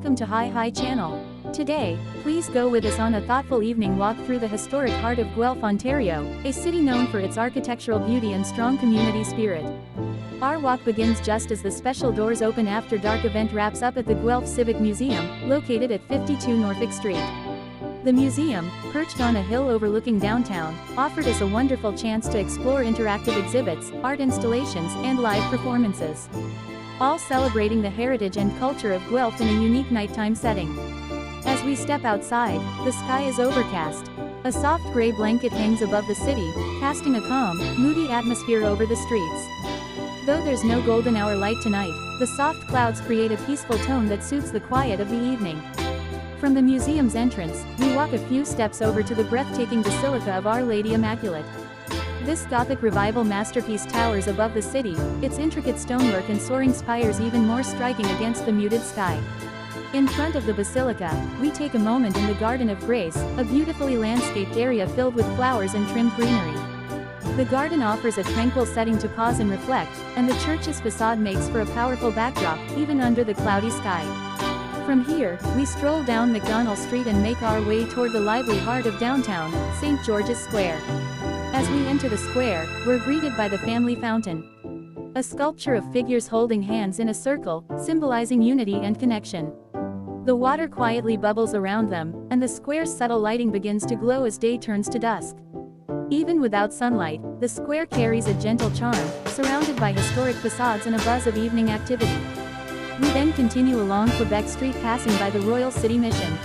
welcome to Hi Channel. Today, please go with us on a thoughtful evening walk through the historic heart of Guelph, Ontario, a city known for its architectural beauty and strong community spirit. Our walk begins just as the special doors open after dark event wraps up at the Guelph Civic Museum, located at 52 Norfolk Street. The museum, perched on a hill overlooking downtown, offered us a wonderful chance to explore interactive exhibits, art installations, and live performances, all celebrating the heritage and culture of Guelph in a unique nighttime setting. As we step outside, the sky is overcast. A soft gray blanket hangs above the city, casting a calm, moody atmosphere over the streets. Though there's no golden hour light tonight, the soft clouds create a peaceful tone that suits the quiet of the evening. From the museum's entrance, we walk a few steps over to the breathtaking Basilica of Our Lady Immaculate. This Gothic Revival masterpiece towers above the city, its intricate stonework and soaring spires even more striking against the muted sky. In front of the basilica, we take a moment in the Garden of Grace, a beautifully landscaped area filled with flowers and trimmed greenery. The garden offers a tranquil setting to pause and reflect, and the church's facade makes for a powerful backdrop, even under the cloudy sky. From here, we stroll down Macdonald Street and make our way toward the lively heart of downtown, St. George's Square. As we enter the square, we're greeted by the Family Fountain, a sculpture of figures holding hands in a circle, symbolizing unity and connection. The water quietly bubbles around them, and the square's subtle lighting begins to glow as day turns to dusk. Even without sunlight, the square carries a gentle charm, surrounded by historic facades and a buzz of evening activity. We then continue along Quebec Street, passing by the Royal City Mission.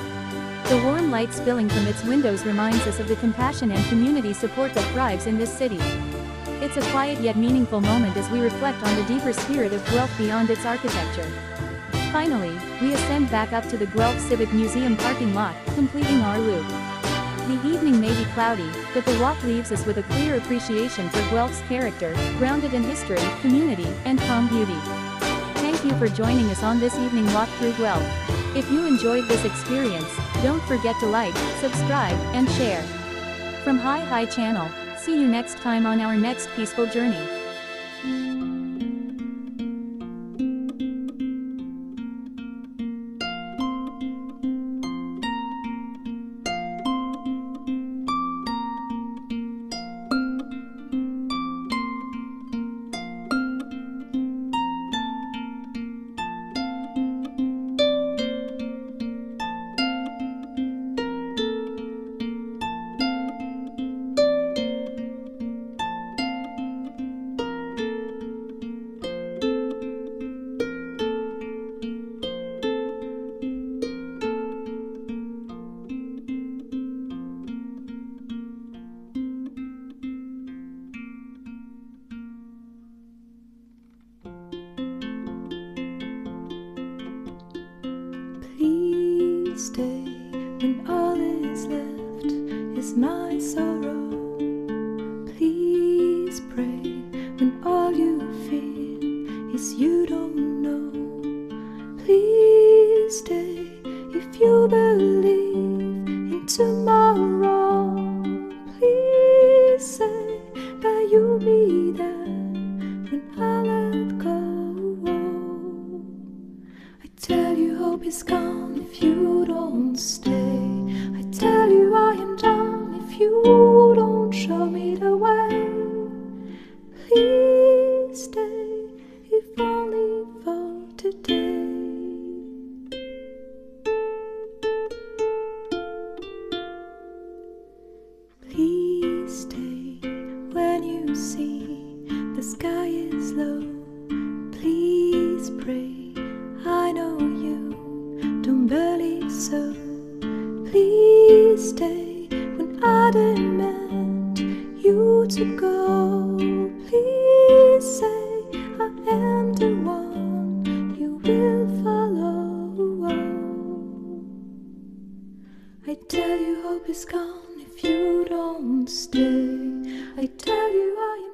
The warm light spilling from its windows reminds us of the compassion and community support that thrives in this city. It's a quiet yet meaningful moment as we reflect on the deeper spirit of Guelph beyond its architecture. Finally, we ascend back up to the Guelph Civic Museum parking lot, completing our loop. The evening may be cloudy, but the walk leaves us with a clear appreciation for Guelph's character, grounded in history, community, and calm beauty. Thank you for joining us on this evening walk through Guelph. If you enjoyed this experience, don't forget to like, subscribe, and share. From Hi Channel, see you next time on our next peaceful journey. Stay when all is left is my sorrow. Please pray when all you feel is you don't know. Please stay if you believe in tomorrow. Please say that you'll be there when I let go. I tell you hope is gone if you don't stay. I tell you I am done if you don't show me the way. Please stay if only for today. Please stay when you see the sky is low. Please pray, I know you don't believe so. Please stay when I demand you to go. Please say I am the one you will follow. I tell you hope is gone if you don't stay. I tell you I am